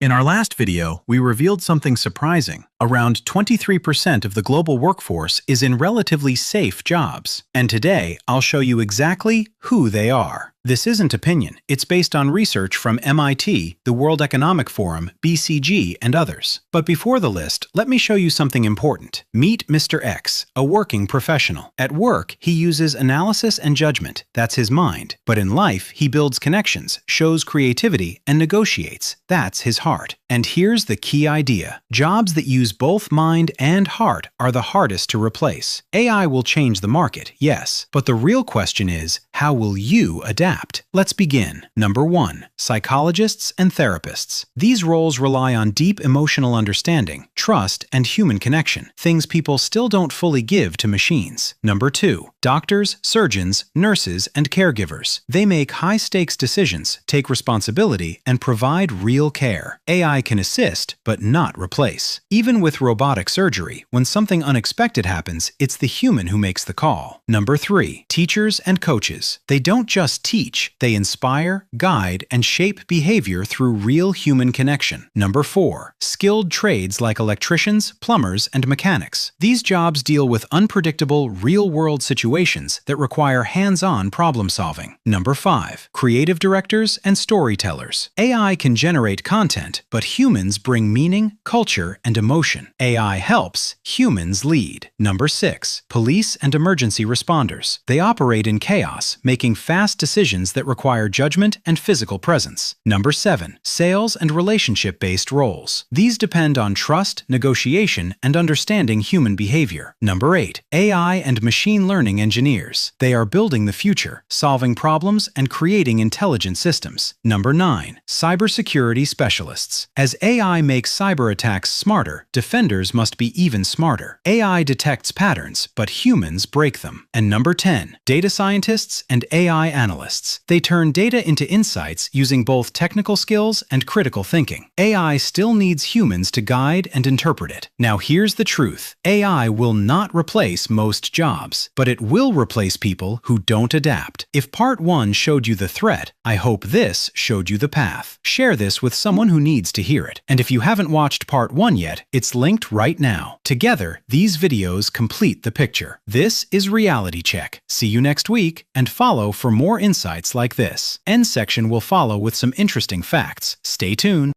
In our last video, we revealed something surprising. Around 23% of the global workforce is in relatively safe jobs. And today, I'll show you exactly who they are. This isn't opinion. It's based on research from MIT, the World Economic Forum, BCG, and others. But before the list, let me show you something important. Meet Mr. X, a working professional. At work, he uses analysis and judgment. That's his mind. But in life, he builds connections, shows creativity, and negotiates. That's his heart. And here's the key idea. Jobs that use both mind and heart are the hardest to replace. AI will change the market, yes. But the real question is, how will you adapt? Let's begin. Number 1. Psychologists and therapists. These roles rely on deep emotional understanding, trust, and human connection, things people still don't fully give to machines. Number 2. Doctors, surgeons, nurses, and caregivers. They make high-stakes decisions, take responsibility, and provide real care. AI can assist, but not replace. Even with robotic surgery, when something unexpected happens, it's the human who makes the call. Number 3. Teachers and coaches. They don't just teach, they inspire, guide, and shape behavior through real human connection. Number 4. Skilled trades like electricians, plumbers, and mechanics. These jobs deal with unpredictable, real-world situations that require hands-on problem-solving. Number 5. Creative directors and storytellers. AI can generate content, but humans bring meaning, culture, and emotion. AI helps, humans lead. Number 6. Police and emergency responders. They operate in chaos, making fast decisions that require judgment and physical presence. Number 7. Sales and relationship-based roles. These depend on trust, negotiation, and understanding human behavior. Number 8. AI and machine learning engineers. They are building the future, solving problems, and creating intelligent systems. Number 9. Cybersecurity specialists. As AI makes cyber attacks smarter, defenders must be even smarter. AI detects patterns, but humans break them. And number 10. Data scientists and AI analysts. They turn data into insights using both technical skills and critical thinking. AI still needs humans to guide and interpret it. Now here's the truth. AI will not replace most jobs, but it will replace people who don't adapt. If part 1 showed you the threat, I hope this showed you the path. Share this with someone who needs to hear it. And if you haven't watched part 1 yet, it's linked right now. Together, these videos complete the picture. This is Reality Check. See you next week, and follow for more insights like this. End section will follow with some interesting facts. Stay tuned.